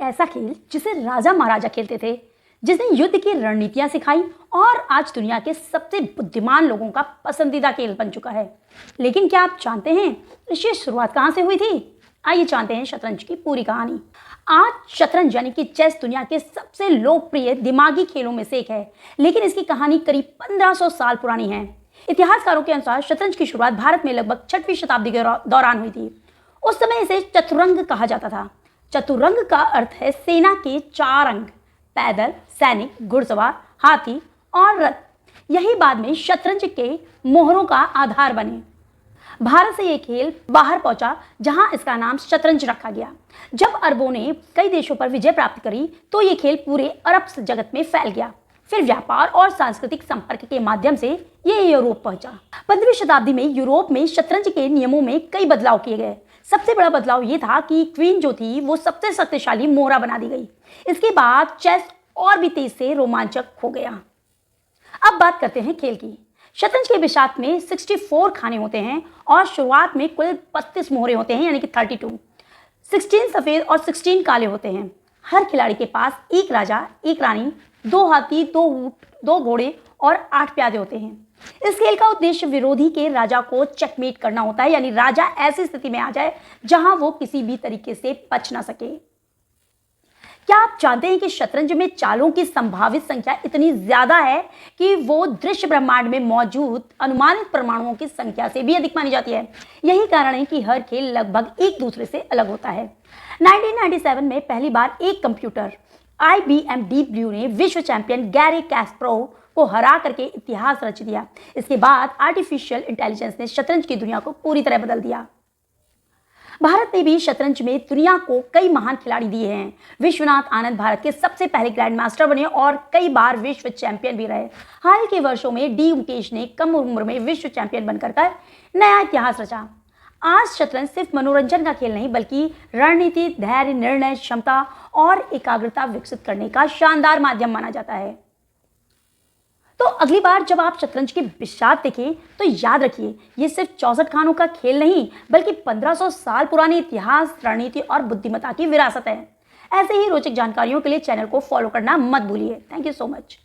ऐसा खेल जिसे राजा महाराजा खेलते थे, जिसने युद्ध की रणनीतियां सिखाई और आज दुनिया के सबसे बुद्धिमान लोगों का पसंदीदा खेल बन चुका है। लेकिन क्या आप जानते हैं इसकी शुरुआत कहां से हुई थी? आइए जानते हैं शतरंज की पूरी कहानी। आज शतरंज यानी कि चेस दुनिया के सबसे लोकप्रिय दिमागी खेलों में से एक है, लेकिन इसकी कहानी करीब 1500 साल पुरानी है। इतिहासकारों के अनुसार शतरंज की शुरुआत भारत में लगभग 6वीं शताब्दी के दौरान हुई थी। उस समय इसे चतुरंग कहा जाता था। चतुरंग का अर्थ है सेना के 4 अंग: पैदल, सैनिक, घुड़सवार, हाथी और रथ। यही बाद में शतरंज के मोहरों का आधार बने। भारत से यह खेल बाहर पहुंचा, जहां इसका नाम शतरंज रखा गया। जब अरबों ने कई देशों पर विजय प्राप्त करी तो यह खेल पूरे अरब जगत में फैल गया। फिर व्यापार और सांस्कृतिक संपर्क के माध्यम से यह यूरोप पहुंचा। 15वीं शताब्दी में यूरोप में शतरंज के नियमों में कई बदलाव किए गए। सबसे बड़ा बदलाव यह था कि क्वीन जो थी वो सबसे शक्तिशाली मोहरा बना दी गई। इसके बाद चेस और भी तेज से रोमांचक हो गया। अब बात करते हैं खेल की। शतरंज के बिशात में 64 खाने होते हैं और शुरुआत में कुल 32 मोहरे होते हैं, यानी कि 32। 16 सफेद और 16 काले होते हैं। हर खिलाड़ी के पास एक राजा, एक रानी, 2 हाथी, 2 ऊंट, 2 घोड़े और 8 प्यादे होते हैं। इस खेल का उद्देश्य विरोधी के राजा को चेकमेट करना होता है, यानी राजा ऐसी स्थिति में आ जाए जहां वो किसी भी तरीके से बच ना सके। क्या आप जानते हैं कि शतरंज में चालों की संभावित संख्या इतनी ज्यादा है कि वो दृश्य ब्रह्मांड में मौजूद अनुमानित परमाणुओं की संख्या से भी अधिक मानी जाती है। यही कारण है कि हर खेल लगभग एक दूसरे से अलग होता है। 1997 में पहली बार एक कंप्यूटर IBM डीप ब्लू ने विश्व चैंपियन गैरी कैस्परोव को हरा करके इतिहास रच दिया। इसके बाद आर्टिफिशियल इंटेलिजेंस ने शतरंज की दुनिया को पूरी तरह बदल दिया। भारत ने भी शतरंज में दुनिया को कई महान खिलाड़ी दिए हैं। विश्वनाथ आनंद भारत के सबसे पहले ग्रैंड मास्टर बने और कई बार विश्व चैंपियन भी रहे। हाल के वर्षों में डी मुकेश ने कम उम्र में विश्व चैंपियन बनकर नया इतिहास रचा। आज शतरंज सिर्फ मनोरंजन का खेल नहीं, बल्कि रणनीति, धैर्य, निर्णय क्षमता और एकाग्रता विकसित करने का शानदार माध्यम माना जाता है। तो अगली बार जब आप शतरंज की बिशात देखें तो याद रखिए, ये सिर्फ 64 खानों का खेल नहीं, बल्कि 1500 साल पुरानी इतिहास, रणनीति और बुद्धिमत्ता की विरासत है। ऐसे ही रोचक जानकारियों के लिए चैनल को फॉलो करना मत भूलिए। Thank you so much.